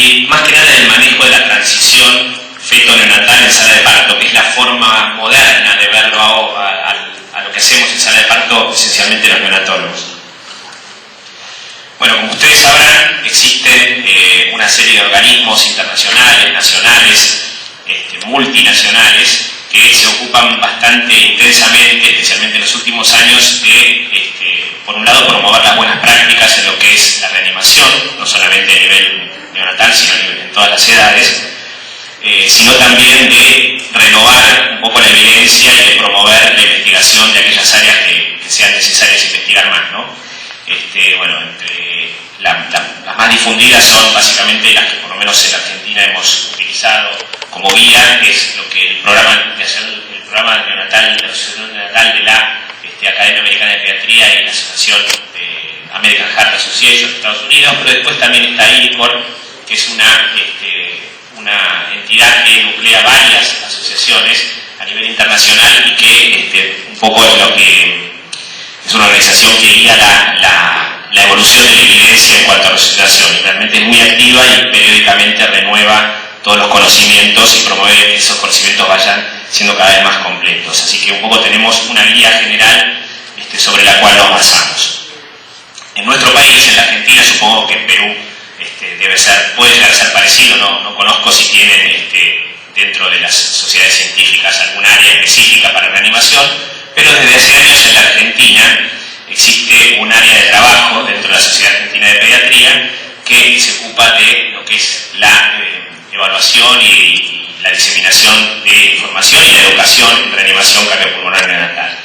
y más que nada el manejo de la transición feto-neonatal en sala de parto, que es la forma moderna de verlo a lo que hacemos en sala de parto, esencialmente los neonatólogos. Bueno, como ustedes sabrán, existen una serie de organismos internacionales, nacionales, multinacionales, que se ocupan bastante intensamente, especialmente en los últimos años, de, por un lado, promover las buenas prácticas en lo que es la reanimación, no solamente a nivel neonatal, sino a nivel en todas las edades, sino también de renovar un poco la evidencia y de promover la investigación de aquellas áreas que sean necesarias investigar más, ¿no? Bueno, las más difundidas son básicamente las que por lo menos en Argentina hemos utilizado como guía, que es lo que el programa neonatal, la Asociación Neonatal de la Academia Americana de Pediatría y la Asociación de American Heart Association de Estados Unidos, pero después también está IRICOR, que es una entidad que nuclea varias asociaciones a nivel internacional y que un poco es lo que es una organización que guía la evolución de la evidencia en cuanto a resucitación, y realmente es muy activa y periódicamente renueva todos los conocimientos y promueve que esos conocimientos vayan siendo cada vez más completos. Así que un poco tenemos una guía general sobre la cual nos basamos. En nuestro país, en la Argentina, supongo que en Perú puede llegar a ser parecido, no conozco si tienen dentro de las sociedades científicas algún área específica para reanimación, pero desde hace años en la Argentina existe un área de trabajo dentro de la Sociedad Argentina de Pediatría que se ocupa de lo que es la evaluación y la diseminación de información y la educación en reanimación cardiopulmonar neonatal.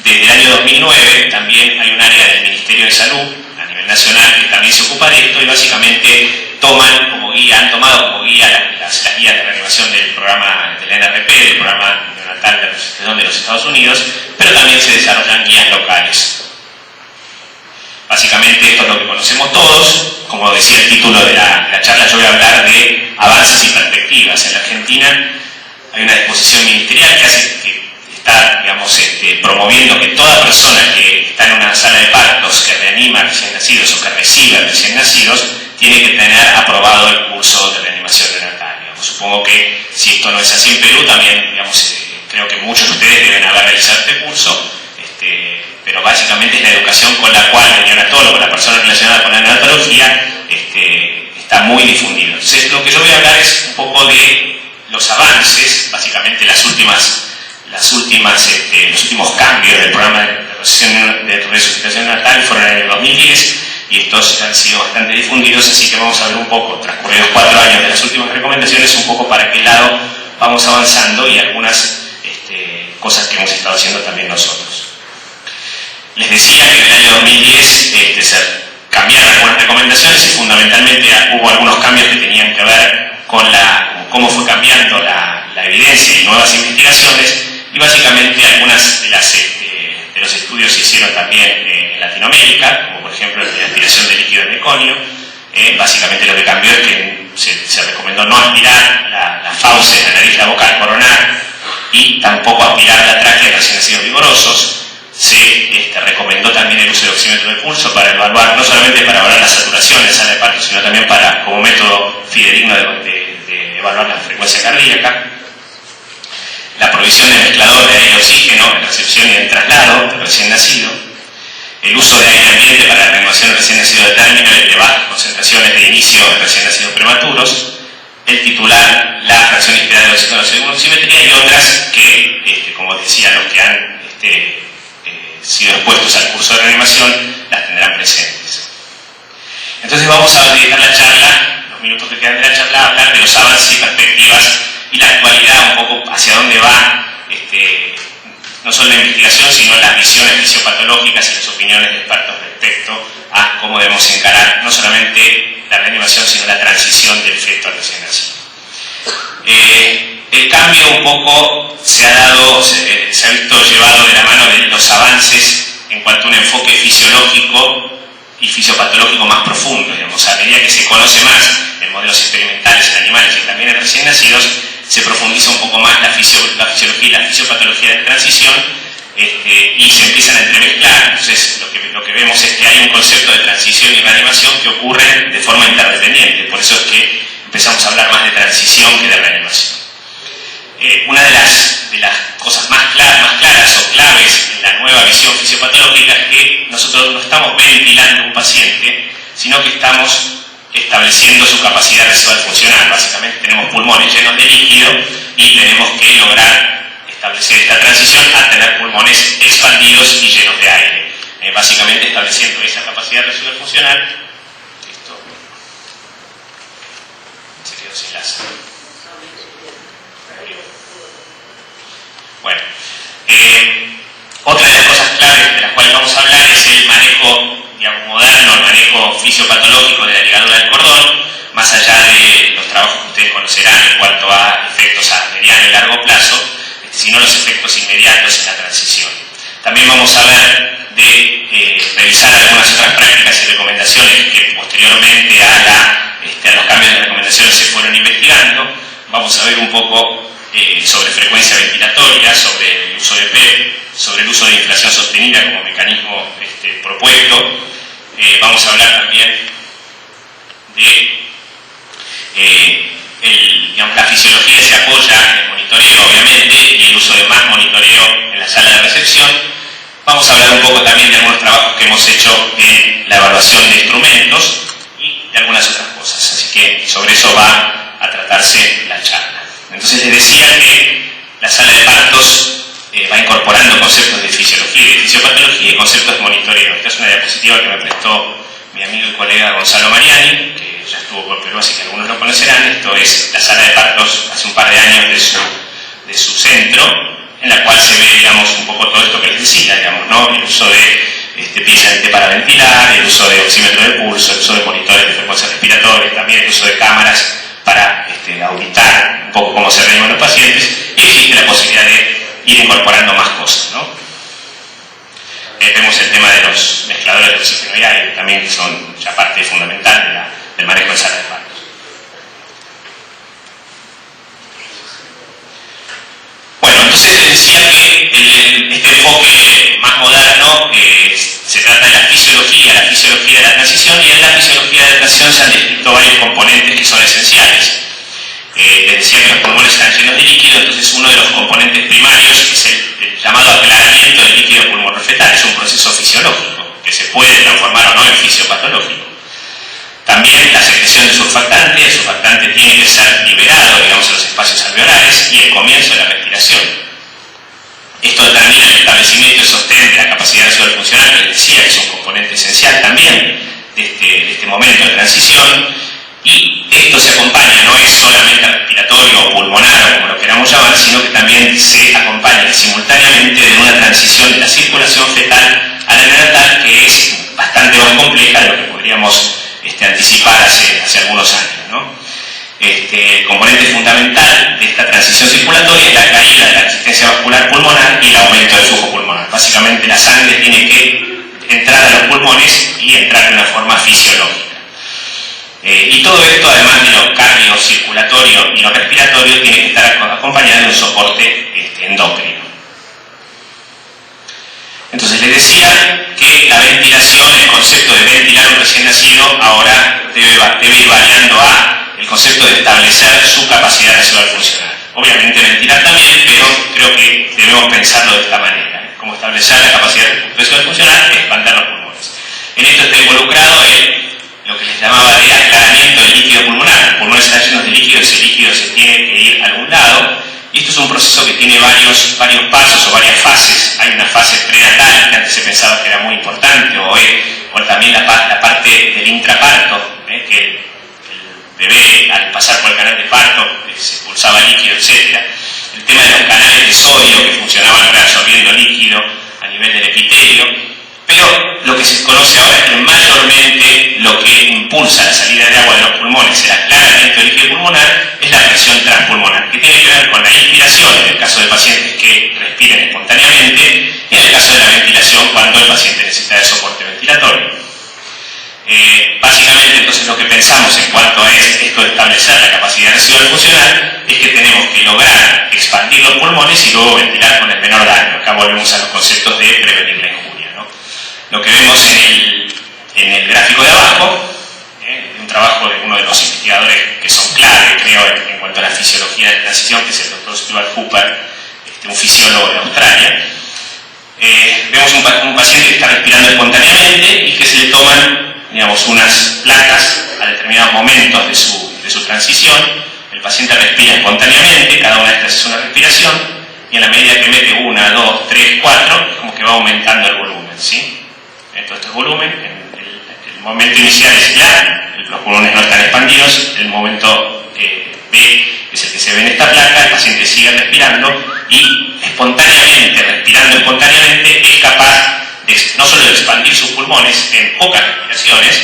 Desde el año 2009 también hay un área del Ministerio de Salud a nivel nacional que también se ocupa de esto y básicamente han tomado como guía las guías de reanimación del programa del NRP, del programa neonatal de resucitación de los Estados Unidos, pero también se desarrollan guías locales. Básicamente esto es lo que conocemos todos. Como decía el título de la charla, yo voy a hablar de avances y perspectivas. En la Argentina hay una disposición ministerial que está, digamos, promoviendo que toda persona que está en una sala de partos, que reanima recién nacidos o que recibe recién nacidos, tiene que tener aprobado el curso de reanimación neonatal. Supongo que si esto no es así en Perú, también, digamos, creo que muchos de ustedes deben haber realizado este curso. Pero básicamente es la educación con la cual el neonatólogo, la persona relacionada con la neonatología, está muy difundido. Entonces, lo que yo voy a hablar es un poco de los avances, básicamente los últimos cambios del programa de resucitación neonatal fueron en el 2010 y estos han sido bastante difundidos, así que vamos a ver un poco, transcurridos 4 años de las últimas recomendaciones, un poco para qué lado vamos avanzando y algunas cosas que hemos estado haciendo también nosotros. Les decía que en el año 2010 se cambiaron algunas recomendaciones y fundamentalmente hubo algunos cambios que tenían que ver con cómo fue cambiando la evidencia y nuevas investigaciones, y básicamente algunas de los estudios se hicieron también en Latinoamérica, como por ejemplo el de aspiración de líquido de meconio. Básicamente lo que cambió es que se recomendó no aspirar las fauces, la nariz, la boca al coronar, y tampoco aspirar la tráquea de recién nacidos vigorosos. Se recomendó también el uso de oxímetro de pulso para evaluar, no solamente para evaluar la saturación en sala de parto, sino también como método fidedigno de evaluar la frecuencia cardíaca. La provisión de mezclador de aire y oxígeno en recepción y en traslado del recién nacido. El uso de aire ambiente para la reanimación del recién nacido de término y de bajas concentraciones de inicio de recién nacidos prematuros. El titular, la fracción inspirada de oxígeno según oximetría, y otras que, como decía, los que han sido expuestos al curso de reanimación las tendrán presentes. Entonces vamos a dedicar la charla, los minutos que quedan de la charla, a hablar de los avances y perspectivas y la actualidad, un poco hacia dónde va no solo la investigación, sino las visiones fisiopatológicas y las opiniones de expertos respecto a cómo debemos encarar no solamente la reanimación, sino la transición del feto al recién nacido. El cambio un poco se ha visto llevado de la mano de los avances en cuanto a un enfoque fisiológico y fisiopatológico más profundo, digamos. A medida que se conoce más en modelos experimentales, en animales y también en recién nacidos, se profundiza un poco más la fisiología y la fisiopatología de transición, y se empiezan a entremezclar. Entonces lo que vemos es que hay un concepto de transición y reanimación que ocurre de forma interdependiente. Por eso es que transición que de reanimación. Una de las cosas más claras o claves en la nueva visión fisiopatológica es que nosotros no estamos ventilando a un paciente, sino que estamos estableciendo su capacidad residual funcional. Básicamente tenemos pulmones llenos de líquido y tenemos que lograr establecer esta transición a tener pulmones expandidos y llenos de aire. Básicamente estableciendo esa capacidad residual funcional. Esto se quedó sin láser. Bueno, otra de las cosas claves de las cuales vamos a hablar es el manejo, digamos, moderno, el manejo fisiopatológico de la ligadura del cordón, más allá de los trabajos que ustedes conocerán en cuanto a efectos a mediano y largo plazo, sino los efectos inmediatos en la transición. También vamos a ver de revisar algunas otras prácticas y recomendaciones que posteriormente a los cambios de recomendaciones se fueron investigando. Vamos a ver un poco sobre frecuencia ventilatoria, sobre el uso de PEP, sobre el uso de inflación sostenida como mecanismo propuesto. Vamos a hablar también de la fisiología se apoya en el monitoreo, obviamente, y el uso de más monitoreo en la sala de recepción. Vamos a hablar un poco también de algunos trabajos que hemos hecho en la evaluación de instrumentos y de algunas otras cosas. Así que sobre eso va a tratarse la charla. Entonces les decía que la sala de partos va incorporando conceptos de fisiología y de fisiopatología y conceptos de monitoreo. Esta es una diapositiva que me prestó mi amigo y colega Gonzalo Mariani, que ya estuvo por Perú, así que algunos lo conocerán. Esto es la sala de partos hace un par de años de su centro, en la cual se ve, digamos, un poco todo esto que les decía, digamos, ¿no? El uso de pieza de té para ventilar, el uso de oxímetro de pulso, el uso de monitores de frecuencia respiratoria, también el uso de cámaras para auditar un poco cómo se reaniman los pacientes, y existe la posibilidad de ir incorporando más cosas, ¿no? Vemos el tema de los mezcladores de oxígeno y aire, también que son ya parte fundamental del manejo de sala de partos. Bueno, entonces les decía que este enfoque más moderno se trata de la fisiología de la transición, y en la fisiología de la transición se han descrito varios componentes que son esenciales. Les decía que los pulmones están llenos de líquido, entonces uno de los componentes primarios es el llamado aclaramiento del líquido pulmonar-fetal. Es un proceso fisiológico que se puede transformar o no en fisiopatológico. También la secreción de surfactante, el surfactante tiene que ser liberado, digamos, en los espacios alveolares, y el comienzo de la respiración. Esto determina el establecimiento y sostén de la capacidad residual funcional, que les decía que es un componente esencial también de este momento de transición. Y esto se acompaña, no es solamente respiratorio o pulmonar o como lo queramos llamar, sino que también se acompaña simultáneamente de una transición de la circulación fetal a la neonatal, que es bastante más compleja de lo que podríamos anticipar hace algunos años, ¿no? El componente fundamental de esta transición circulatoria es la caída de la resistencia vascular pulmonar y el aumento del flujo pulmonar. Básicamente la sangre tiene que entrar a los pulmones y entrar de una forma fisiológica. Y todo esto, además de lo cardiocirculatorio y lo respiratorio, tiene que estar acompañado de un soporte endocrino. Entonces les decía que la ventilación, el concepto de ventilar a un recién nacido, ahora debe ir variando a el concepto de establecer su capacidad residual funcional. Obviamente ventilar también, pero creo que debemos pensarlo de esta manera. Cómo establecer la capacidad residual funcional es expandir los pulmones. En esto está involucrado lo que les llamaba de aclaramiento del líquido pulmonar. Los pulmones están llenos de líquido, ese líquido se tiene que ir a algún lado, y esto es un proceso que tiene varios pasos o varias fases. Hay una fase prenatal, que antes se pensaba que era muy importante, o también la parte del intraparto, que el bebé, al pasar por el canal de parto, se expulsaba líquido, etc. El tema de los canales de sodio, que funcionaban reabsorbiendo líquido a nivel del epitelio. Pero lo que se conoce ahora es que mayormente lo que impulsa la salida de agua de los pulmones, el aclaramiento del líquido pulmonar, es la presión transpulmonar, que tiene que ver con la inspiración en el caso de pacientes que respiren espontáneamente, y en el caso de la ventilación cuando el paciente necesita de soporte ventilatorio. Básicamente, entonces, lo que pensamos en cuanto a esto de establecer la capacidad residual funcional es que tenemos que lograr expandir los pulmones y luego ventilar con el menor daño. Acá volvemos a los conceptos de prevenir la injuria, ¿no? Lo que vemos en el gráfico de abajo, un trabajo de uno de los investigadores que son clave, creo, en cuanto a la fisiología de transición, que es el doctor Stuart Hooper, un fisiólogo de Australia. Vemos un paciente que está respirando espontáneamente y que se le toman, digamos, unas placas a determinados momentos de su transición. El paciente respira espontáneamente, cada una de estas es una respiración, y en la medida que mete 1, 2, 3, 4, es como que va aumentando el volumen, ¿sí? Entonces, el volumen, el momento inicial es ya, los pulmones no están expandidos, el momento B es el que se ve en esta placa, el paciente sigue respirando y espontáneamente, respirando espontáneamente, es capaz de no solo de expandir sus pulmones en pocas respiraciones,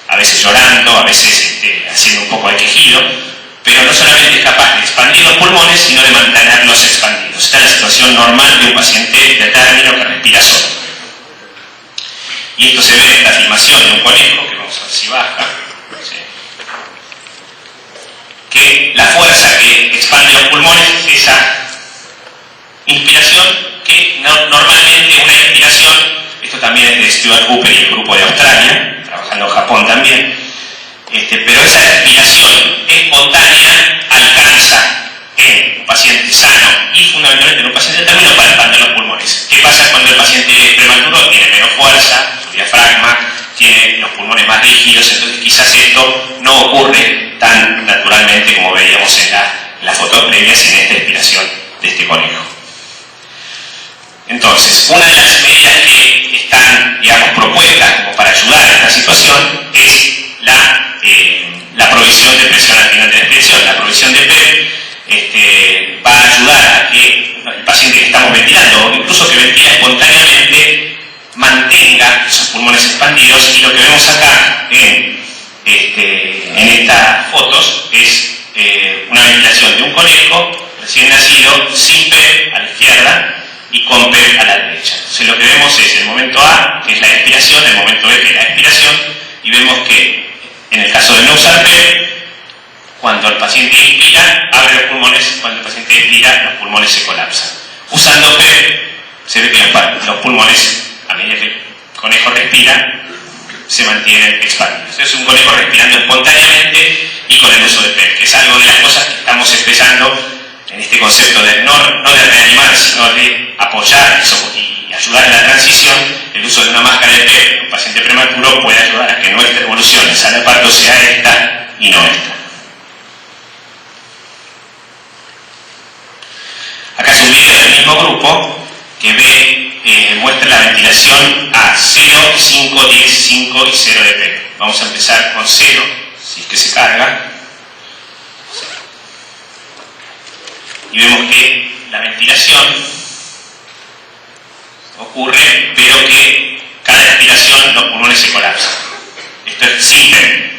a veces llorando, a veces haciendo un poco de quejido, pero no solamente es capaz de expandir los pulmones, sino de mantenerlos expandidos. Esta es la situación normal de un paciente de término que respira solo. Y esto se ve en esta filmación de un conejo, que vamos a ver si baja, ¿sí? Que la fuerza que expande los pulmones es esa inspiración que normalmente una inspiración, esto también es de Stuart Hooper y el grupo de Australia, trabajando en Japón también, pero esa respiración espontánea alcanza en un paciente sano y fundamentalmente en un paciente de término para expandir los pulmones. ¿Qué pasa cuando el paciente es prematuro? Tiene menos fuerza, su diafragma, tiene los pulmones más rígidos, entonces quizás esto no ocurre tan naturalmente como veíamos en las fotos previas en esta inspiración de este conejo. Entonces, una de las medidas que están, digamos, propuestas como para ayudar a esta situación es la provisión de presión al final de la expiración. La provisión de PEP va a ayudar a que el paciente que estamos ventilando, o incluso que ventila espontáneamente, mantenga sus pulmones expandidos, y lo que vemos acá en estas fotos es una ventilación de un conejo recién nacido sin PEP a la izquierda y con PEP a la derecha. Entonces lo que vemos es el momento A, que es la expiración, el momento B, que es la expiración, y vemos que en el caso de no usar PEP, cuando el paciente inspira, abre los pulmones, cuando el paciente expira, los pulmones se colapsan. Usando PEP, se ve que los pulmones, a medida que el conejo respira, se mantienen expandidos. Es un conejo respirando espontáneamente y con el uso de PEP, que es algo de las cosas que estamos expresando en este concepto de no de reanimar, sino de apoyar y ayudar en la transición. El uso de una máscara de PEP en un paciente prematuro puede ayudar a que nuestra evolución en sala de parto sea esta y no esta. Acá es un video del mismo grupo que muestra la ventilación a 0, 5, 10, 5 y 0 de PEP. Vamos a empezar con 0, si es que se carga. Y vemos que la ventilación ocurre, pero que cada expiración los pulmones se colapsan. Esto es sin PEP.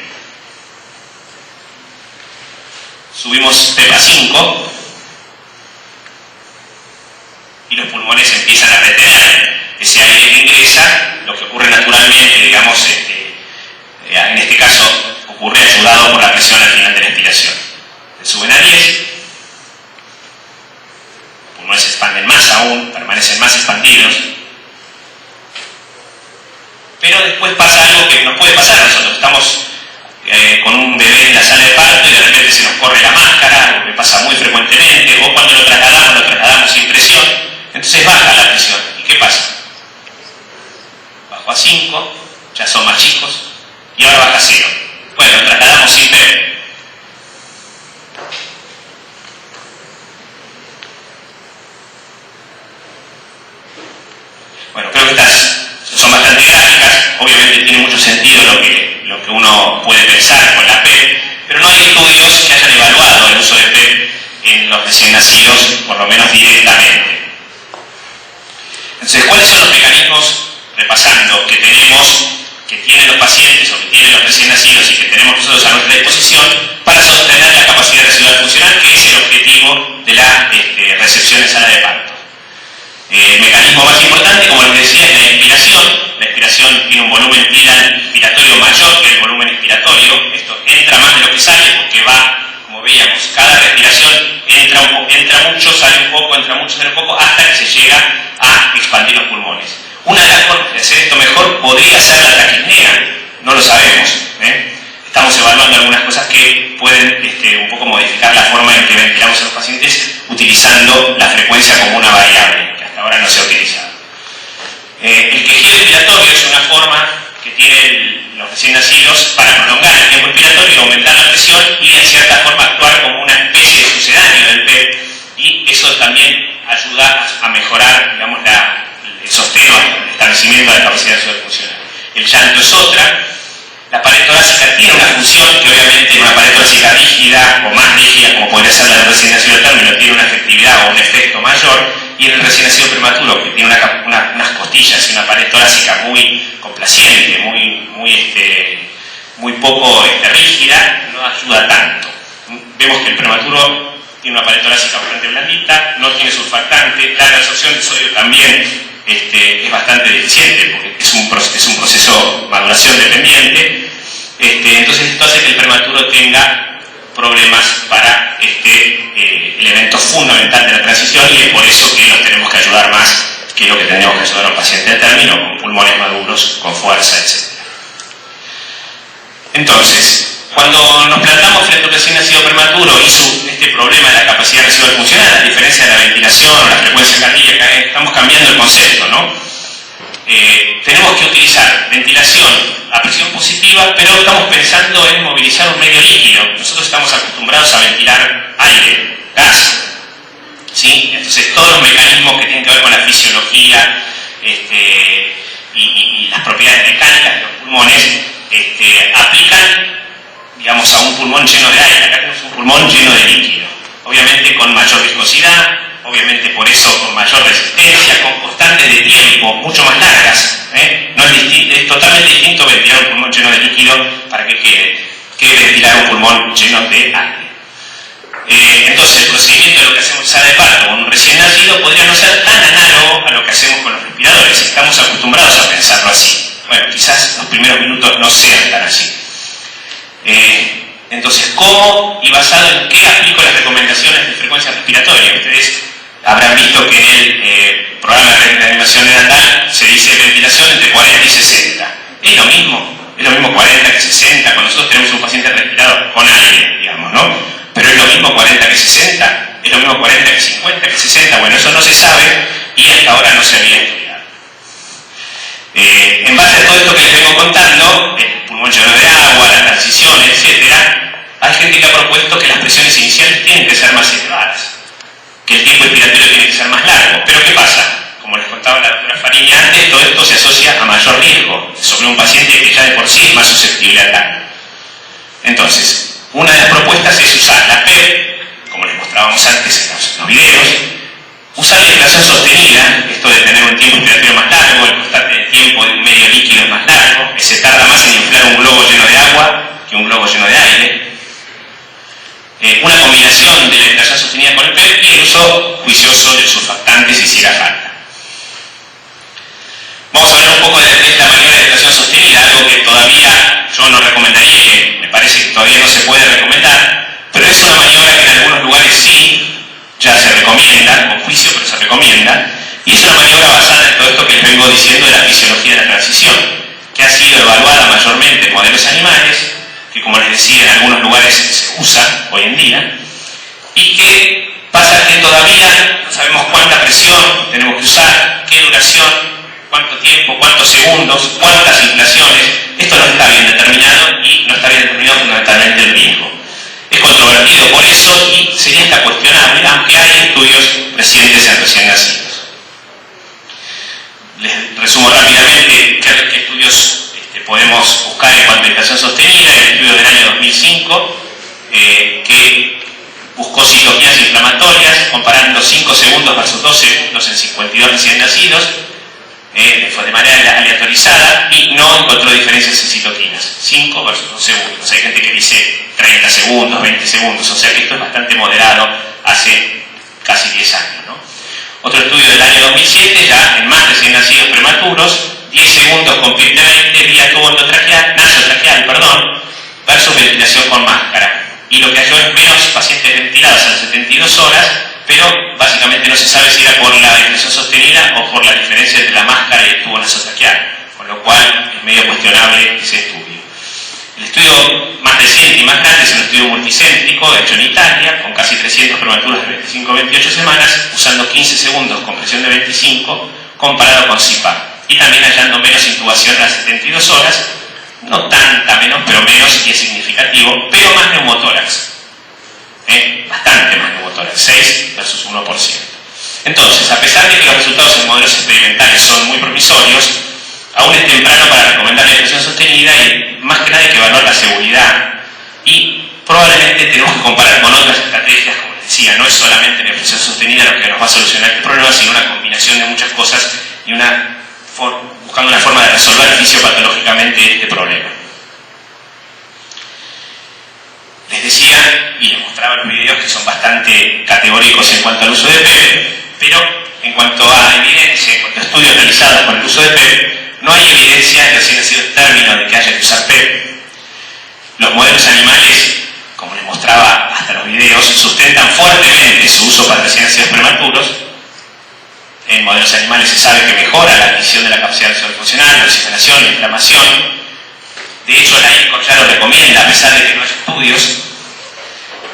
Subimos PEP a 5 y los pulmones empiezan a retener ese aire que ingresa, lo que ocurre naturalmente, digamos, en este caso ocurre ayudado por la presión al final de la expiración. Se suben a 10, los pulmones se expanden más aún, permanecen más expandidos, pero después pasa algo que nos puede pasar. Nosotros estamos con un bebé en la sala de parto y de repente se nos corre la máscara, algo que pasa muy frecuentemente, o cuando lo trasladamos sin presión, entonces baja la presión. ¿Y qué pasa? Bajó a 5, ya son más chicos, y ahora baja a 0. Bueno, lo trasladamos sin PEP. Bueno, creo que estas son bastante gráficas. Obviamente tiene mucho sentido lo que uno puede pensar con la PEP, pero no hay estudios que hayan evaluado el uso de PEP en los recién nacidos, por lo menos directamente. Entonces, ¿cuáles son los mecanismos, repasando, que tienen los pacientes o que tienen los recién nacidos y que tenemos nosotros a nuestra disposición para sostener la capacidad residual funcional, que es el objetivo de la recepción en sala de parto? El mecanismo más importante, como les decía, es la inspiración. La inspiración tiene un volumen inspiratorio mayor que el volumen expiratorio. Esto entra más de lo que sale porque va, como veíamos, cada respiración entra mucho, sale un poco, entra mucho, sale un poco, hasta que se llega a expandir los pulmones. Una de las formas de hacer esto mejor podría ser la taquipnea, no lo sabemos. Estamos evaluando algunas cosas que pueden un poco modificar la forma en que ventilamos a los pacientes utilizando la frecuencia como una variable, que hasta ahora no se ha utilizado. El quejido expiratorio es una forma que tienen los recién nacidos para prolongar el tiempo expiratorio, aumentar la presión y en cierta forma actuar como una especie de sucedáneo del PEP, y eso también ayuda a mejorar, digamos, el sostén, el establecimiento de la capacidad funcional. El llanto es otra. La pared torácica tiene una función que obviamente una pared torácica rígida o más rígida, como podría ser la del recién nacido de término, tiene una efectividad o un efecto mayor, y en el recién nacido prematuro, que tiene unas costillas y una pared torácica muy complaciente, muy poco rígida, no ayuda tanto. Vemos que el prematuro tiene una pared torácica bastante blandita, no tiene surfactante, la absorción de sodio también es bastante deficiente porque es un proceso de maduración dependiente. Entonces esto hace que el prematuro tenga problemas para el evento fundamental de la transición, y es por eso que nos tenemos que ayudar más que lo que tenemos que ayudar a un paciente de término, con pulmones maduros, con fuerza, etc. Entonces, cuando nos plantamos frente a un recién nacido prematuro y este problema de la capacidad residual funcional, a diferencia de la ventilación o la frecuencia cardíaca, estamos cambiando el concepto, ¿no? Tenemos que utilizar ventilación a presión positiva, pero estamos pensando en movilizar un medio líquido. Nosotros estamos acostumbrados a ventilar aire, gas, ¿sí? Entonces todos los mecanismos que tienen que ver con la fisiología y las propiedades mecánicas de los pulmones aplican, digamos, a un pulmón lleno de aire. Acá tenemos un pulmón lleno de líquido, obviamente con mayor viscosidad, obviamente por eso con mayor resistencia, con constantes de tiempo mucho más largas. No es totalmente distinto ventilar un pulmón lleno de líquido para que quede, que ventilar un pulmón lleno de aire. Entonces el procedimiento de lo que hacemos en sala de parto con un recién nacido podría no ser tan análogo a lo que hacemos con los respiradores. Estamos acostumbrados a pensarlo así. Bueno, quizás los primeros minutos no sean tan así. Entonces, ¿cómo y basado en qué aplico las recomendaciones de frecuencia respiratoria? Ustedes habrán visto que en el programa de reanimación neonatal se dice ventilación entre 40 y 60. Es lo mismo 40 que 60, cuando nosotros tenemos un paciente respirado con aire, digamos, ¿no? Pero es lo mismo 40 que 60, es lo mismo 40 que 50 que 60. Bueno, eso no se sabe y hasta ahora no se había estudiado. En base a todo esto que les vengo contando, el pulmón lleno de agua, la transición, etc., hay gente que ha propuesto que las presiones iniciales tienen que ser más elevadas, que el tiempo expiratorio tiene que ser más largo. Pero ¿qué pasa? Como les contaba la doctora Farini antes, todo esto se asocia a mayor riesgo sobre un paciente que ya de por sí es más susceptible a tal. Entonces, una de las propuestas es usar la PEP, como les mostrábamos antes en los videos, usar la inflación sostenida, esto de tener un tiempo expiratorio más largo, el constante de tiempo de un medio líquido es más largo, que se tarda más en inflar un globo lleno de agua que un globo lleno de aire. Una combinación de la inflación sostenida con el PEP y el uso juicioso del surfactante si hiciera falta. Vamos a hablar un poco de esta maniobra de inflación sostenida, algo que todavía yo no recomendaría, que me parece que todavía no se puede recomendar, pero es una maniobra que en algunos lugares sí ya se recomienda, con juicio, pero se recomienda, y es una maniobra basada en todo esto que les vengo diciendo de la fisiología de la transición, que ha sido evaluada mayormente en modelos animales, que como les decía en algunos lugares se usa hoy en día, y que pasa que todavía no sabemos cuánta presión tenemos que usar, qué duración, cuánto tiempo, cuántos segundos, cuántas inflaciones. Esto no está bien determinado y no está bien determinado fundamentalmente el riesgo. Es controvertido por eso y sería hasta cuestionable, aunque hay estudios recientes en recién nacidos. Les resumo rápidamente qué estudios podemos buscar en cuanto a inflación sostenida. El estudio del año 2005 que buscó citoquinas inflamatorias comparando 5 segundos versus 2 segundos en 52 recién nacidos, fue de manera aleatorizada y no encontró diferencias en citoquinas, 5 versus 2 segundos. Hay gente que dice 30 segundos, 20 segundos, o sea que esto es bastante moderado hace casi 10 años, ¿no? Otro estudio del año 2007, ya en más recién nacidos prematuros, 10 segundos con PIP de 20 vía tubo endotraqueal, nasotraqueal, versus ventilación con máscara. Y lo que halló es menos pacientes ventilados a 72 horas, pero básicamente no se sabe si era por la ventilación sostenida o por la diferencia entre la máscara y el tubo nasotraqueal, con lo cual es medio cuestionable ese estudio. El estudio más reciente y más grande es un estudio multicéntrico hecho en Italia, con casi 300 prematuros de 25 a 28 semanas, usando 15 segundos con presión de 25, comparado con CPAP. Y también hallando menos intubación a las 72 horas, no tanta menos, pero menos, y es significativo, pero más neumotórax. Bastante más neumotórax, 6 versus 1%. Entonces, a pesar de que los resultados en modelos experimentales son muy promisorios, aún es temprano para recomendar la presión sostenida y más que nada hay que evaluar la seguridad y probablemente tenemos que comparar con otras estrategias, como les decía, no es solamente la presión sostenida lo que nos va a solucionar el problema, sino una combinación de muchas cosas y buscando una forma de resolver fisiopatológicamente este problema. Les decía y les mostraba los videos que son bastante categóricos en cuanto al uso de PEP, pero en cuanto a evidencia, en cuanto a estudios realizados con el uso de PEP, no hay evidencia, recién ha sido el término de que haya que usar PEP. Los modelos animales, como les mostraba hasta los videos, sustentan fuertemente su uso para recién nacidos prematuros. En modelos animales se sabe que mejora la admisión de la capacidad funcional, la oxigenación, la inflamación. De hecho, la INCOR ya lo recomienda, a pesar de que no hay estudios.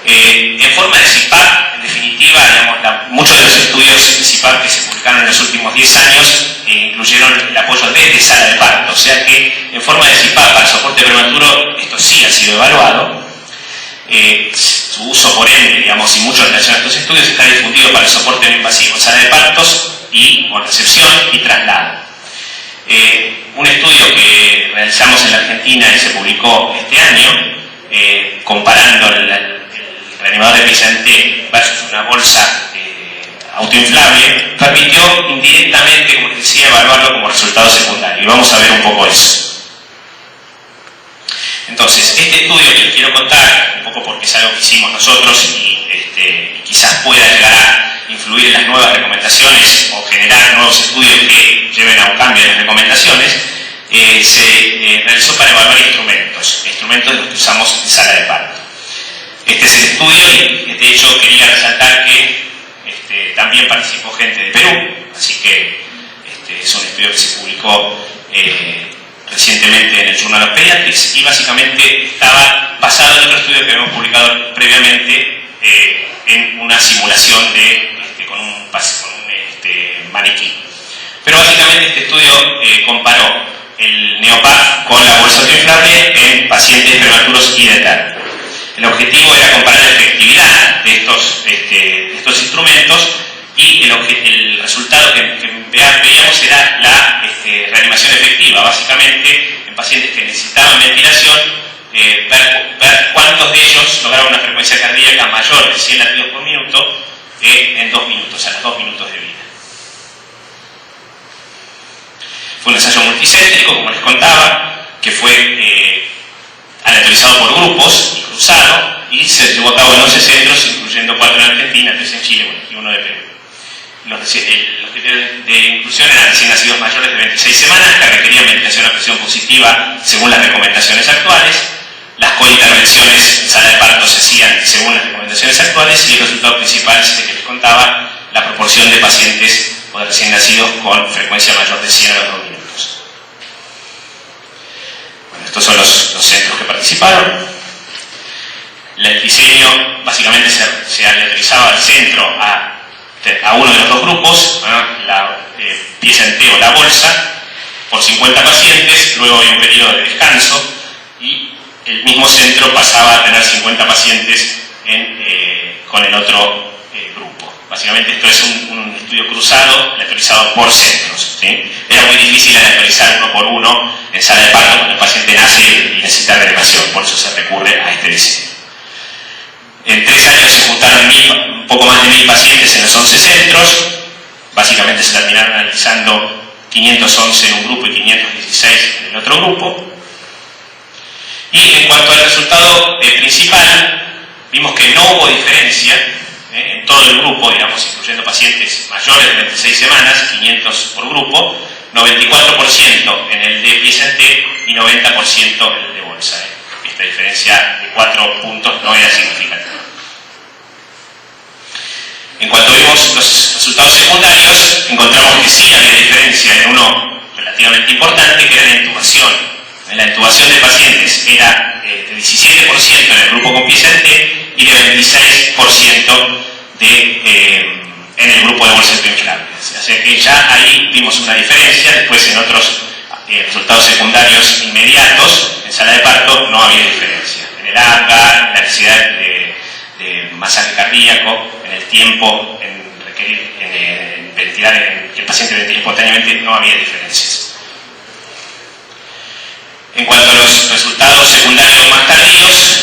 En forma de CPAP, en definitiva, digamos, muchos de los estudios de CPAP que se publicaron en los últimos 10 años incluyeron el apoyo desde sala de parto, o sea que en forma de CPAP para soporte prematuro esto sí ha sido evaluado. Su uso, por ende, digamos, y mucho en relación a estos estudios, está difundido para el soporte no invasivo en sala de partos y con recepción y traslado. Un estudio que realizamos en la Argentina y se publicó este año, comparando el reanimador de PCNT versus una bolsa autoinflable, permitió indirectamente, como les decía, evaluarlo como resultado secundario. Y vamos a ver un poco eso. Entonces, este estudio que les quiero contar, un poco porque es algo que hicimos nosotros y quizás pueda llegar a influir en las nuevas recomendaciones o generar nuevos estudios que lleven a un cambio de las recomendaciones, se realizó para evaluar instrumentos de los que usamos en sala de parto. Este es el estudio y de hecho quería resaltar que también participó gente de Perú, así que es un estudio que se publicó recientemente en el Journal of Pediatrics y básicamente estaba basado en otro estudio que habíamos publicado previamente en una simulación con un maniquí. Pero básicamente este estudio comparó el Neopaf con la bolsa autoinflable en pacientes prematuros y de termo. El objetivo era comparar la efectividad de estos instrumentos y el resultado que veíamos era la reanimación efectiva, básicamente en pacientes que necesitaban ventilación, ver cuántos de ellos lograron una frecuencia cardíaca mayor de 100 latidos por minuto en 2 minutos, a los 2 minutos de vida. Fue un ensayo multicéntrico, como les contaba, que fue aleatorizado por grupos y cruzado, y se llevó a cabo en 11 centros, incluyendo 4 en Argentina, 3 en Chile y 1 de Perú. Los criterios de inclusión eran recién nacidos mayores de 26 semanas que requerían ventilación a presión positiva según las recomendaciones actuales. Las cointervenciones en sala de parto se hacían según las recomendaciones actuales y el resultado principal es el que les contaba, la proporción de pacientes o de recién nacidos con frecuencia mayor de 100 a los 2 minutos. Bueno, estos son los centros que participaron. El diseño básicamente se aleatorizaba al centro a uno de los dos grupos, la pieza en T o la bolsa, por 50 pacientes, luego hay un periodo de descanso y el mismo centro pasaba a tener 50 pacientes con el otro grupo. Básicamente esto es un estudio cruzado, aleatorizado por centros, ¿sí? Era muy difícil aleatorizar uno por uno en sala de parto cuando el paciente nace y necesita reanimación, por eso se recurre a este diseño. En 3 años se juntaron un poco más de 1000 pacientes en los 11 centros. Básicamente se terminaron analizando 511 en un grupo y 516 en el otro grupo. Y en cuanto al resultado principal, vimos que no hubo diferencia en todo el grupo, digamos, incluyendo pacientes mayores de 26 semanas, 500 por grupo, 94% en el de pieza en T y 90% en el de bolsa. Esta diferencia de 4 puntos no era significativa. En cuanto vimos los resultados secundarios, encontramos que sí había diferencia en uno relativamente importante, que era la intubación. en la intubación de pacientes era de 17% en el grupo con pieza de T y de 26% en el grupo de bolsa inflable. O sea que ya ahí vimos una diferencia. Después en otros resultados secundarios inmediatos en sala de parto no había diferencia. En el ACA, la necesidad de masaje cardíaco, en el tiempo, en requerir, en ventilar, en que el paciente ventile espontáneamente, no había diferencias. En cuanto a los resultados secundarios más tardíos,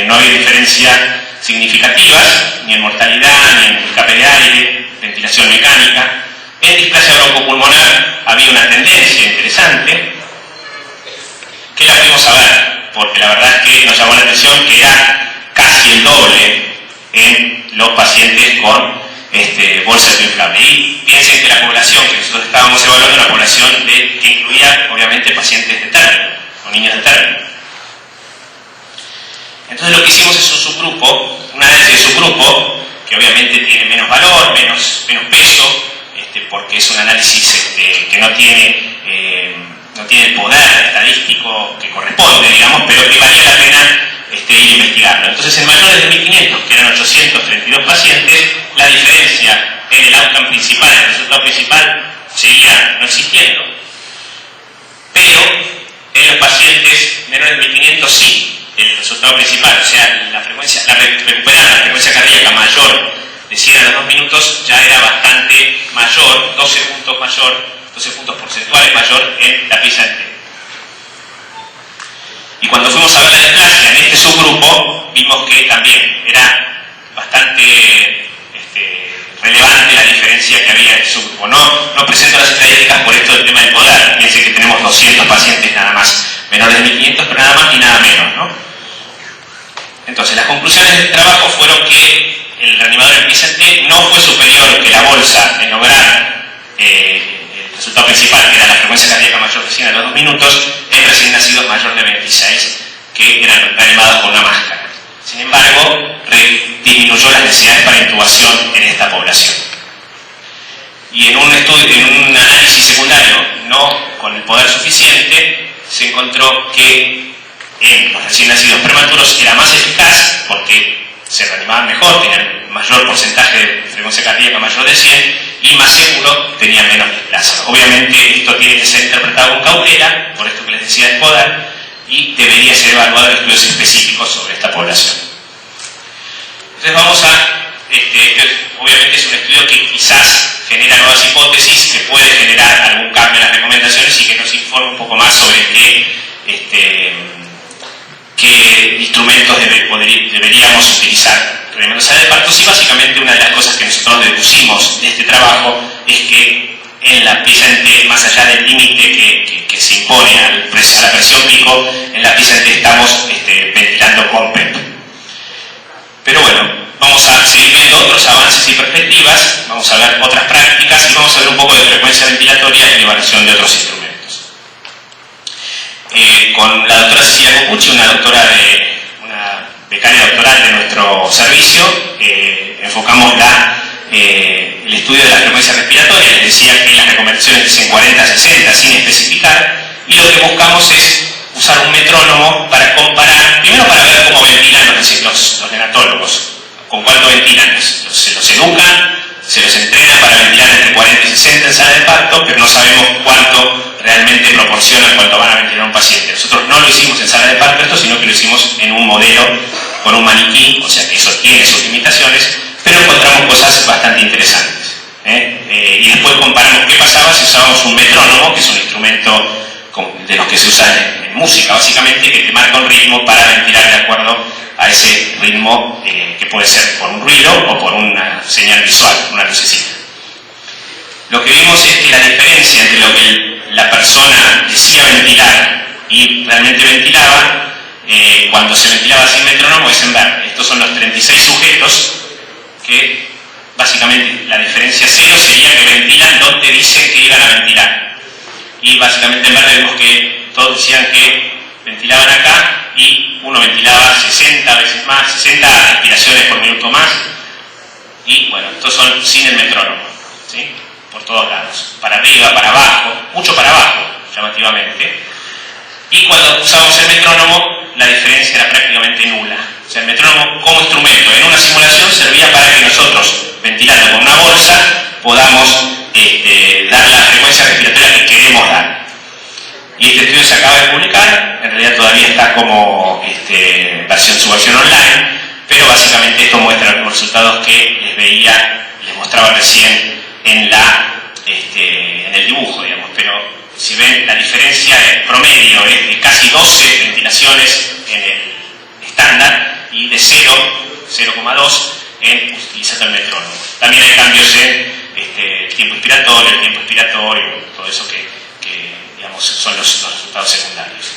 no había diferencia significativas, ni en mortalidad, ni en escape de aire, ventilación mecánica. En displasia broncopulmonar había una tendencia interesante, que la pudimos saber, porque la verdad es que nos llamó la atención que era casi el doble en los pacientes con bolsa inflable. Y piensen que la población que nosotros estábamos evaluando era una población que incluía obviamente pacientes de término, o niños de término. Entonces lo que hicimos es un subgrupo, un análisis de subgrupo, que obviamente tiene menos valor, menos peso, porque es un análisis que no tiene el poder estadístico que corresponde, digamos, pero que valía la pena ir investigando. Entonces, en mayores de 1500, que eran 832 pacientes, la diferencia en el outcome principal, en el resultado principal, seguía no existiendo. Pero en los pacientes menores de 1500 sí, el resultado principal, o sea, recuperar la frecuencia cardíaca mayor de 100 a los 2 minutos ya era bastante mayor, 12 puntos porcentuales mayor en la pieza de T. Y cuando fuimos a ver la displasia en este subgrupo, vimos que también era bastante relevante la diferencia que había en el subgrupo. No presento las estadísticas por esto del tema del poder. Piensen que tenemos 200 pacientes nada más, menores de 1500, pero nada más y nada menos, ¿no? Entonces, las conclusiones del trabajo fueron que el reanimador en pieza T no fue superior que la bolsa en lograr el resultado principal, que era la frecuencia cardíaca mayor de 100 a los 2 minutos, en recién nacidos mayor de 26, que eran reanimados con una máscara. Sin embargo, disminuyó las necesidades para intubación en esta población. Y en un análisis secundario, no con el poder suficiente, se encontró que en los recién nacidos prematuros era más eficaz, porque se reanimaban mejor, tenían mayor porcentaje de frecuencia cardíaca mayor de 100 y más seguro tenían menos displasia. Obviamente esto tiene que ser interpretado con cautela, por esto que les decía del poder, y debería ser evaluado en estudios específicos sobre esta población. Entonces vamos a, obviamente es un estudio que quizás genera nuevas hipótesis, que puede generar algún cambio en las recomendaciones y que nos informe un poco más sobre qué instrumentos deberíamos utilizar en la sala de partos. Y básicamente una de las cosas que nosotros deducimos de este trabajo es que en la pieza en T, más allá del límite que se impone a la presión pico, en la pieza en T estamos ventilando con PEP. Pero bueno, vamos a seguir viendo otros avances y perspectivas, vamos a ver otras prácticas y vamos a ver un poco de frecuencia ventilatoria y evaluación de otros instrumentos. Con la doctora Cecilia Copucci, una becaria doctoral de nuestro servicio, enfocamos el estudio de la frecuencia respiratoria. Les decía que las recomendaciones dicen 40-60 sin especificar, y lo que buscamos es usar un metrónomo para comparar, primero para ver cómo ventilan los neonatólogos, con cuánto ventilan, se los educan, se los entrena para ventilar entre 40 y 60 en sala de parto, pero no sabemos cuánto realmente proporcionan cuando van a ventilar a un paciente. Nosotros no lo hicimos en sala de parto esto, sino que lo hicimos en un modelo con un maniquí, o sea que eso tiene sus limitaciones, pero encontramos cosas bastante interesantes. Y después comparamos qué pasaba si usábamos un metrónomo, que es un instrumento de los que se usa en música, básicamente, que te marca un ritmo para ventilar de acuerdo a ese ritmo, que puede ser por un ruido o por una señal visual, una lucecita. Lo que vimos es que la diferencia entre lo que la persona decía ventilar y realmente ventilaba, cuando se ventilaba sin metrónomo, es en verde. Estos son los 36 sujetos que básicamente la diferencia cero sería que ventilan donde dicen que iban a ventilar. Y básicamente en verde vemos que todos decían que ventilaban acá y uno ventilaba 60 veces más, 60 respiraciones por minuto más. Y bueno, estos son sin el metrónomo, ¿sí? Por todos lados, para arriba, para abajo, mucho para abajo, llamativamente. Y cuando usábamos el metrónomo, la diferencia era prácticamente nula. O sea, el metrónomo como instrumento en una simulación servía para que nosotros, ventilando con una bolsa, podamos dar la frecuencia respiratoria que queremos dar. Y este estudio se acaba de publicar, en realidad todavía está como su versión online, pero básicamente esto muestra los resultados que les mostraba recién en el dibujo, digamos. Pero si ven, la diferencia promedio es de casi 12 ventilaciones en el estándar y de 0,2 en utilizando el metrónomo. También hay cambios en el tiempo expiratorio, todo eso que digamos, son los resultados secundarios.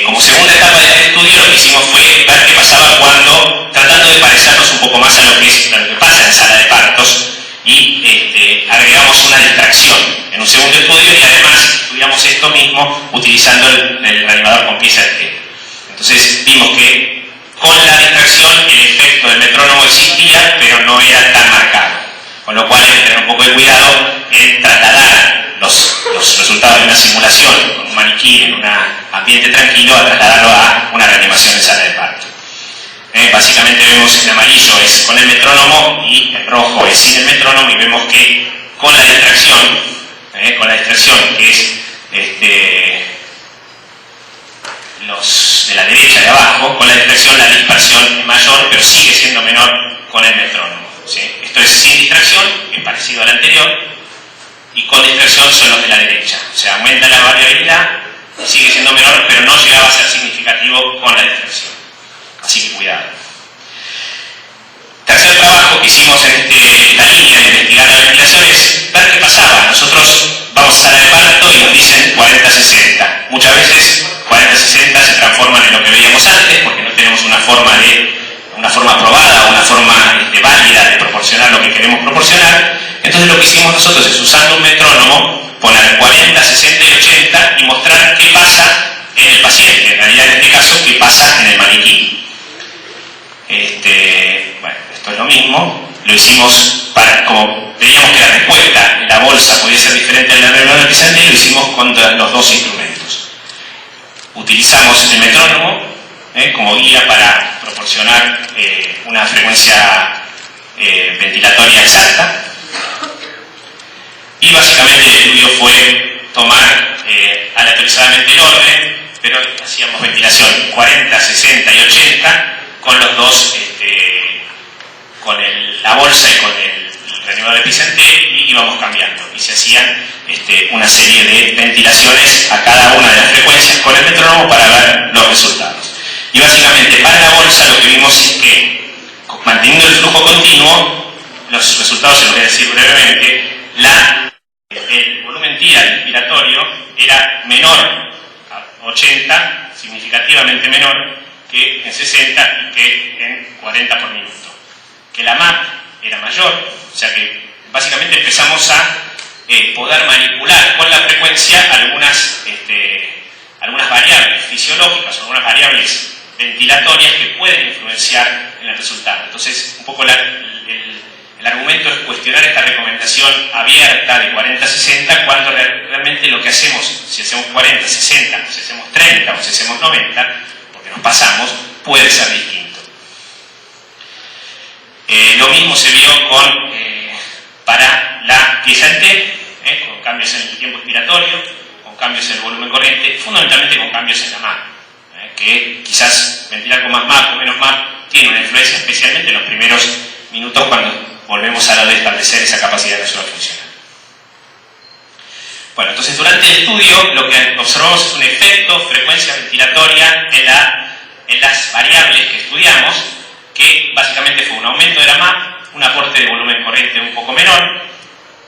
Como segunda etapa de este estudio, lo que hicimos fue ver qué pasaba cuando, tratando de parecernos un poco más a lo que pasa en sala de partos, y agregamos una distracción en un segundo estudio, y además estudiamos esto mismo utilizando el reanimador con pieza de té. Entonces vimos que con la distracción el efecto del metrónomo existía, pero no era tan marcado, con lo cual hay que tener un poco de cuidado en trasladar los resultados de una simulación con un maniquí en un ambiente tranquilo a trasladarlo a una reanimación en sala de parto. Básicamente vemos en amarillo es con el metrónomo y en rojo es sin el metrónomo, y vemos que con la distracción que es los de la derecha de abajo, con la distracción la dispersión es mayor, pero sigue siendo menor con el metrónomo, ¿sí? Esto es sin distracción, que es parecido al anterior, y con distracción son los de la derecha. O sea, aumenta la variabilidad, sigue siendo menor, pero no llegaba a ser significativo con la distracción. Así que cuidado. Tercer trabajo que hicimos en esta línea de investigar la ventilación es ver qué pasaba. Nosotros vamos a sala de parto y nos dicen 40-60. Muchas veces 40-60 se transforman en lo que veíamos antes, porque no tenemos una forma probada o una forma válida de proporcionar lo que queremos proporcionar. Entonces lo que hicimos nosotros es, usando un metrónomo, poner 40, 60 y 80 y mostrar qué pasa en el paciente, en realidad en este caso qué pasa en el maniquí. Bueno, esto es lo mismo, lo hicimos como veíamos que la respuesta en la bolsa podía ser diferente en la reanimador pisante, y lo hicimos con los dos instrumentos. Utilizamos el metrónomo como guía para proporcionar una frecuencia ventilatoria exacta, y básicamente el estudio fue tomar aleatorizadamente el orden, pero hacíamos ventilación 40, 60 y 80 con los dos, con la bolsa y con el reanimador episante, y íbamos cambiando, y se hacían una serie de ventilaciones a cada una de las frecuencias con el metrónomo para ver los resultados. Y básicamente para la bolsa lo que vimos es que, manteniendo el flujo continuo, los resultados se los voy a decir brevemente. El volumen tira inspiratorio era menor a 80, significativamente menor que en 60 y que en 40 por minuto. Que la MAP era mayor, o sea que básicamente empezamos a poder manipular con la frecuencia algunas variables fisiológicas o algunas variables ventilatorias que pueden influenciar en el resultado. Entonces, un poco el argumento es cuestionar esta recomendación abierta de 40-60 cuando realmente lo que hacemos, si hacemos 40-60, si hacemos 30 o si hacemos 90, porque nos pasamos, puede ser distinto. Lo mismo se vio para la pieza en T, con cambios en el tiempo expiratorio, con cambios en el volumen corriente, fundamentalmente con cambios en la MAP, que quizás ventilar con más MAP o menos MAP tiene una influencia, especialmente en los primeros minutos cuando volvemos a lo de establecer esa capacidad de resolver funcional. Bueno, entonces durante el estudio lo que observamos es un efecto frecuencia ventilatoria en las variables que estudiamos, que básicamente fue un aumento de la MAP, un aporte de volumen corriente un poco menor,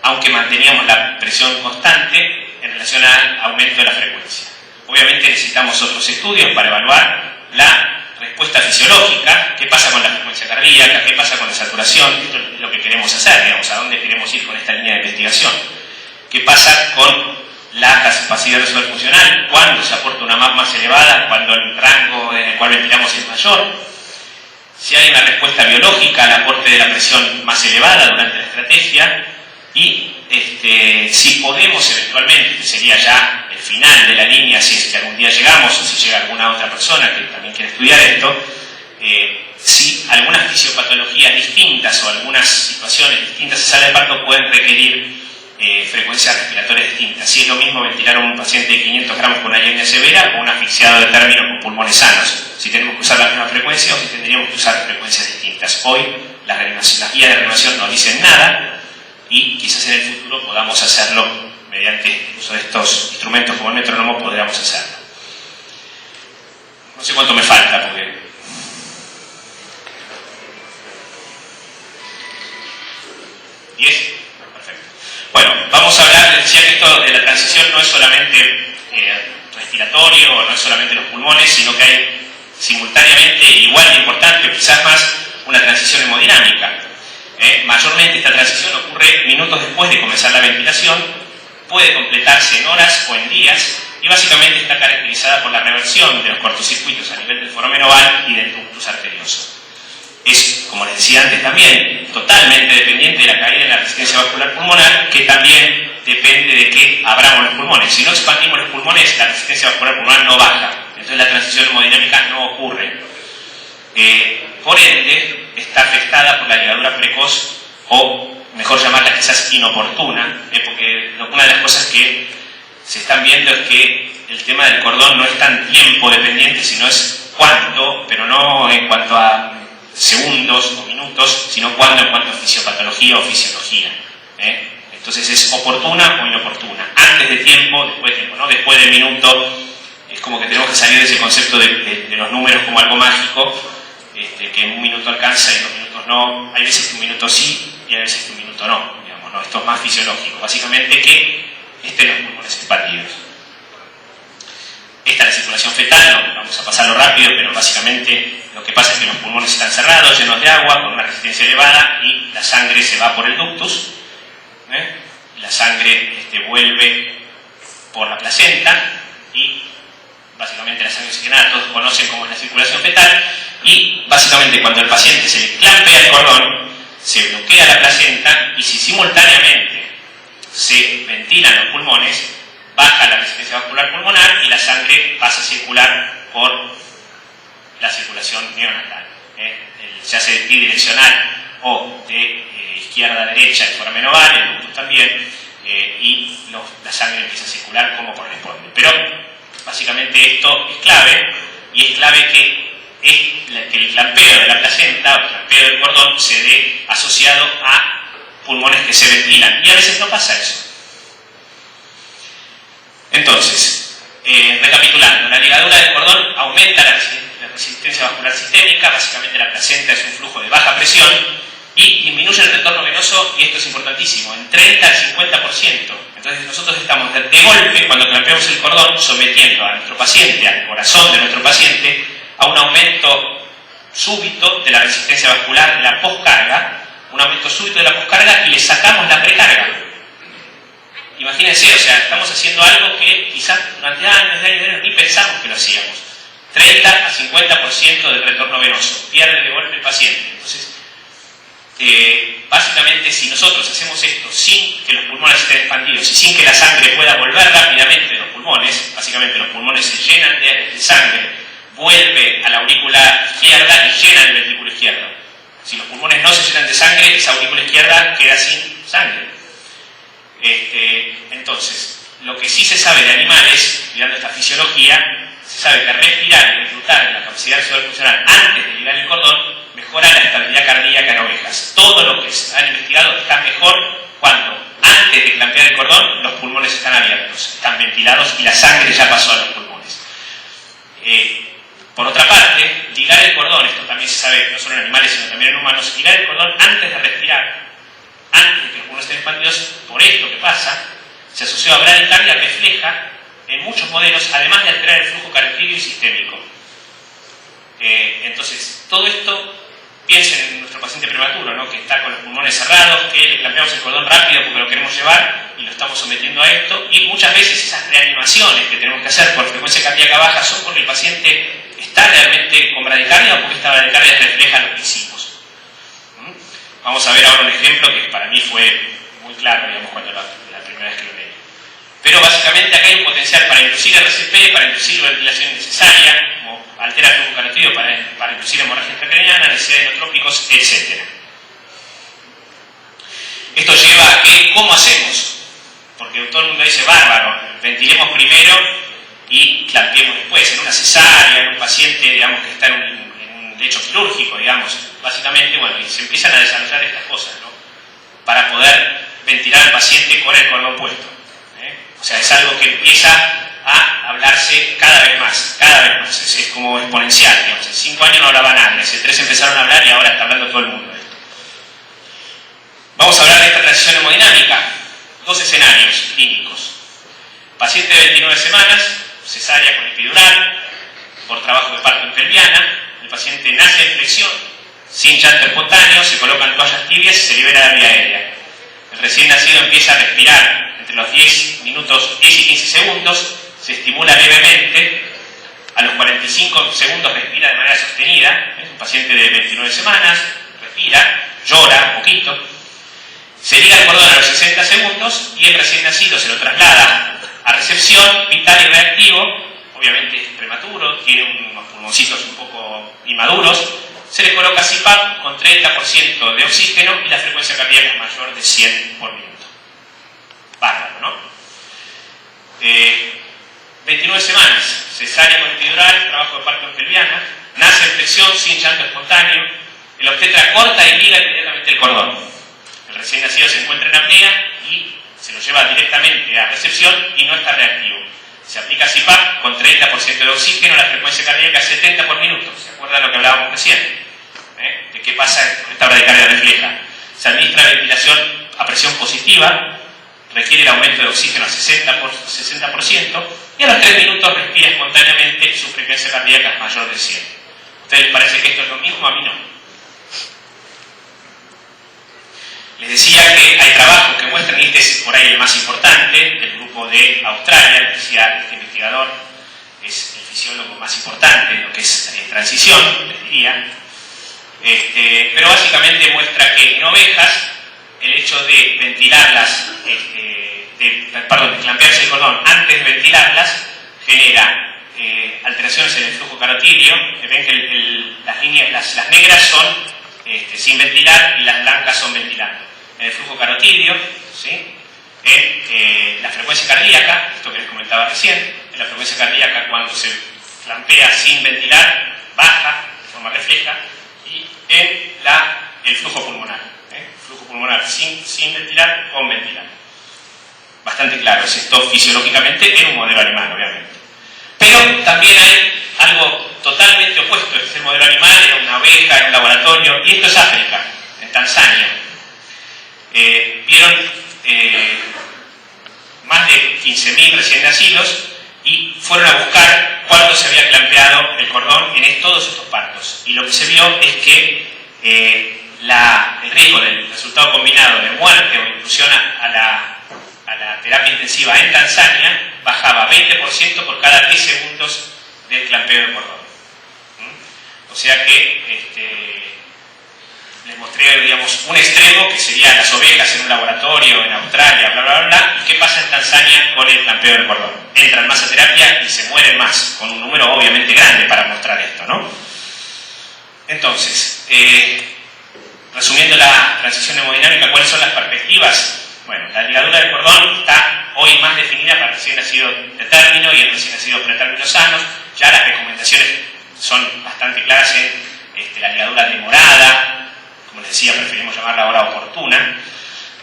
aunque manteníamos la presión constante en relación al aumento de la frecuencia. Obviamente necesitamos otros estudios para evaluar la respuesta fisiológica, qué pasa con la frecuencia cardíaca, qué pasa con la saturación. Esto es lo que queremos hacer, digamos, a dónde queremos ir con esta línea de investigación. ¿Qué pasa con la capacidad de resolver funcional? ¿Cuándo se aporta una MAP más elevada? ¿Cuándo el rango en el cual ventilamos es mayor? Si hay una respuesta biológica al aporte de la presión más elevada durante la estrategia, y si podemos eventualmente, que sería ya el final de la línea, si es que algún día llegamos o si llega alguna otra persona que también quiere estudiar esto, si algunas fisiopatologías distintas o algunas situaciones distintas de sala de parto pueden requerir frecuencias respiratorias distintas. Si es lo mismo ventilar a un paciente de 500 gramos con una anemia severa o un asfixiado de término con pulmones sanos. Si tenemos que usar la misma frecuencia o si tendríamos que usar frecuencias distintas. Hoy las guías de reanimación no dicen nada y quizás en el futuro podamos hacerlo mediante el uso de estos instrumentos como el metrónomo, podríamos hacerlo. No sé cuánto me falta porque... ¿10? Perfecto. Bueno, vamos a hablar, les decía que esto de la transición no es solamente respiratorio, no es solamente los pulmones, sino que hay simultáneamente, igual de importante, quizás más, una transición hemodinámica. Mayormente esta transición ocurre minutos después de comenzar la ventilación, puede completarse en horas o en días y básicamente está caracterizada por la reversión de los cortocircuitos a nivel del foramen oval y del ductus arterioso. Es, como les decía antes también, totalmente dependiente de la caída en la resistencia vascular pulmonar, que también depende de que abramos los pulmones. Si no expandimos los pulmones, la resistencia vascular pulmonar no baja, entonces la transición hemodinámica no ocurre. Por ende, está afectada por la ligadura precoz, o mejor llamarla quizás inoportuna, porque una de las cosas que se están viendo es que el tema del cordón no es tan tiempo dependiente, sino es cuánto, pero no en cuanto a segundos o minutos, sino cuándo en cuanto a fisiopatología o fisiología. Entonces es oportuna o inoportuna, antes de tiempo, después de tiempo, ¿no? Después del minuto, es como que tenemos que salir de ese concepto de los números como algo mágico, que en un minuto alcanza y en 2 minutos no. Hay veces que un minuto sí y hay veces que un minuto no, digamos, ¿no? Esto es más fisiológico, básicamente que estén los pulmones expandidos. Esta es la circulación fetal, no vamos a pasarlo rápido, pero básicamente lo que pasa es que los pulmones están cerrados, llenos de agua, con una resistencia elevada, y la sangre se va por el ductus, la sangre vuelve por la placenta, y básicamente la sangre oxigenada, todos conocen cómo es la circulación fetal, y básicamente cuando el paciente se le clampea el cordón, se bloquea la placenta, y si simultáneamente se ventilan los pulmones, baja la resistencia vascular pulmonar y la sangre pasa a circular por la circulación neonatal. Se hace bidireccional o de izquierda a derecha el foramen oval, el ductus también, y la sangre empieza a circular como corresponde. Pero básicamente esto es clave, y es clave que el clampeo de la placenta o el clampeo del cordón se dé asociado a pulmones que se ventilan, y a veces no pasa eso. Entonces, recapitulando, la ligadura del cordón aumenta la resistencia vascular sistémica, básicamente la placenta es un flujo de baja presión, y disminuye el retorno venoso, y esto es importantísimo, en 30 al 50%. Entonces nosotros estamos de golpe, cuando clampeamos el cordón, sometiendo a nuestro paciente, al corazón de nuestro paciente, a un aumento súbito de la resistencia vascular, de la poscarga, un aumento súbito de la poscarga, y le sacamos la precarga. Imagínense, o sea, estamos haciendo algo que quizás durante años ni pensamos que lo hacíamos. 30 a 50% del retorno venoso, pierde de golpe el paciente. Entonces, básicamente, si nosotros hacemos esto sin que los pulmones estén expandidos y sin que la sangre pueda volver rápidamente de los pulmones, básicamente los pulmones se llenan de sangre, vuelve a la aurícula izquierda y llena el ventrículo izquierdo. Si los pulmones no se llenan de sangre, esa aurícula izquierda queda sin sangre. Entonces, lo que sí se sabe de animales, mirando esta fisiología, se sabe que respirar y reclutar en la capacidad funcional antes de ligar el cordón mejora la estabilidad cardíaca en ovejas. Todo lo que se ha investigado está mejor cuando antes de clampear el cordón los pulmones están abiertos, están ventilados y la sangre ya pasó a los pulmones. Por otra parte, ligar el cordón, esto también se sabe no solo en animales sino también en humanos, ligar el cordón antes de respirar, antes de que los pulmones estén expandidos, por esto que pasa, se asoció a bradicardia refleja en muchos modelos, además de alterar el flujo carotídeo y sistémico. Entonces, todo esto, piensen en nuestro paciente prematuro, ¿no? Que está con los pulmones cerrados, que le clampeamos el cordón rápido porque lo queremos llevar y lo estamos sometiendo a esto, y muchas veces esas reanimaciones que tenemos que hacer por frecuencia cardíaca baja son porque el paciente está realmente con bradicardia o porque esta bradicardia refleja lo que hicimos. Vamos a ver ahora un ejemplo que para mí fue muy claro, digamos, cuando la primera vez que lo leí. pero básicamente acá hay un potencial para inducir RCP, para inducir ventilación innecesaria, como altera el flujo carotídeo para inducir hemorragia intracraniana, necesidad de inotrópicos, etc. Esto lleva a que, ¿cómo hacemos? Porque todo el mundo dice, bárbaro, ventilemos primero y clampiemos después, en una cesárea, en un paciente, digamos, que está en un lecho quirúrgico, digamos. Básicamente, bueno, y se empiezan a desarrollar estas cosas, ¿no? Para poder ventilar al paciente con el cordón puesto. O sea, es algo que empieza a hablarse cada vez más, es como exponencial, digamos. En 5 años no hablaba nadie, hace 3 empezaron a hablar y ahora está hablando todo el mundo de esto. Vamos a hablar de esta transición hemodinámica. 2 escenarios clínicos. Paciente de 29 semanas, cesárea con epidural, por trabajo de parto en pelviana. El paciente nace en flexión, sin llanto espontáneo, se colocan toallas tibias y se libera la vía aérea. El recién nacido empieza a respirar entre los 10 y 15 segundos, se estimula levemente, a los 45 segundos respira de manera sostenida. Es un paciente de 29 semanas, respira, llora un poquito. Se liga el cordón a los 60 segundos y el recién nacido se lo traslada a recepción, vital y reactivo. Obviamente es prematuro, tiene unos pulmoncitos un poco inmaduros. Se le coloca CPAP con 30% de oxígeno y la frecuencia cardíaca es mayor de 100 por minuto. Bárbaro, ¿no? 29 semanas, cesárea con epidural, trabajo de parto en pelviana, nace en flexión sin llanto espontáneo, el obstetra corta y liga inmediatamente el cordón. El recién nacido se encuentra en apnea y se lo lleva directamente a recepción y no está reactivo. Se aplica CPAP con 30% de oxígeno, la frecuencia cardíaca es 70 por minuto. ¿Se acuerdan de lo que hablábamos recién? ¿De qué pasa con esta bradicardia refleja? Se administra ventilación a presión positiva, requiere el aumento de oxígeno a 60% y a los 3 minutos respira espontáneamente y su frecuencia cardíaca es mayor de 100. ¿A ustedes les parece que esto es lo mismo? A mí no. Les decía que hay trabajos que muestran, y este es por ahí el más importante, del grupo de Australia. Les decía, este investigador es el fisiólogo más importante de lo que es transición, les diría. Pero básicamente muestra que en ovejas el hecho de ventilarlas, de clampearse el cordón antes de ventilarlas, genera alteraciones en el flujo carotídeo. Ven que las negras son sin ventilar y las blancas son ventilando. En el flujo carotídeo, ¿sí? En la frecuencia cardíaca, esto que les comentaba recién, en la frecuencia cardíaca cuando se clampea sin ventilar, baja de forma refleja, y en el flujo pulmonar. Flujo pulmonar sin ventilar, con ventilar. Bastante claro, es esto fisiológicamente en un modelo animal, obviamente. Pero también hay algo totalmente opuesto. Este es el modelo animal, era una oveja en un laboratorio, y esto es África, en Tanzania. Vieron más de 15.000 recién nacidos y fueron a buscar cuándo se había clampeado el cordón en todos estos partos. Y lo que se vio es que el riesgo del resultado combinado de muerte o inclusión a la terapia intensiva en Tanzania bajaba 20% por cada 10 segundos del clampeo del cordón. O sea que les mostré, digamos, un extremo que sería las ovejas en un laboratorio en Australia, bla, bla, bla, y qué pasa en Tanzania con el clampeo del cordón. Entran más a terapia y se mueren más, con un número obviamente grande para mostrar esto, ¿no? Entonces, resumiendo la transición hemodinámica, ¿cuáles son las perspectivas? Bueno, la ligadura del cordón está hoy más definida para el recién nacido de término y el recién nacido pretérminos sanos. Ya las recomendaciones son bastante claras en la ligadura demorada, como les decía, preferimos llamarla ahora oportuna.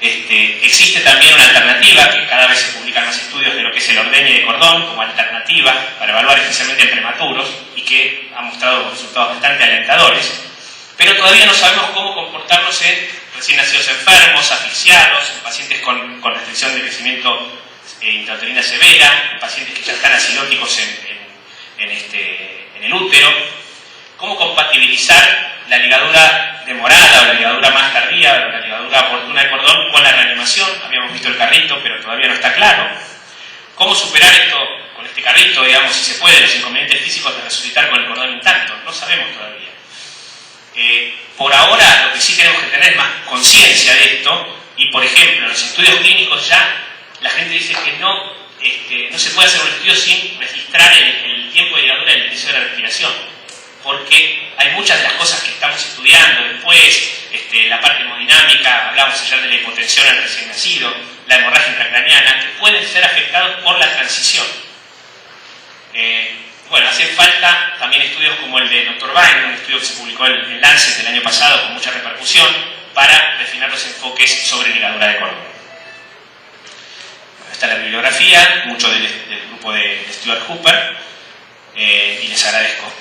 Existe también una alternativa, que cada vez se publican más estudios de lo que es el ordeñe de cordón como alternativa para evaluar especialmente en prematuros y que ha mostrado resultados bastante alentadores, pero todavía no sabemos cómo comportarnos en recién nacidos enfermos, asfixiados, en pacientes con restricción de crecimiento intrauterina severa, en pacientes que ya están acidóticos en el útero. Cómo compatibilizar la ligadura demorada o la ligadura más tardía o la ligadura oportuna de cordón con la reanimación. Habíamos visto el carrito, pero todavía no está claro. Cómo superar esto con este carrito, digamos, si se puede, los inconvenientes físicos de resucitar con el cordón intacto. No sabemos todavía. Por ahora lo que sí tenemos que tener es más conciencia de esto, y por ejemplo en los estudios clínicos ya la gente dice que no no se puede hacer un estudio sin registrar el tiempo de ligadura del inicio de la respiración, porque hay muchas de las cosas que estamos estudiando después, la parte hemodinámica, hablamos ayer de la hipotensión al recién nacido, la hemorragia intracraneana, que pueden ser afectados por la transición. Bueno, hacen falta también estudios como el de Dr. Vine, un estudio que se publicó en Lancet el año pasado con mucha repercusión, para refinar los enfoques sobre ligadura de cordón. Bueno, esta es la bibliografía, mucho del grupo de Stuart Hooper, y les agradezco.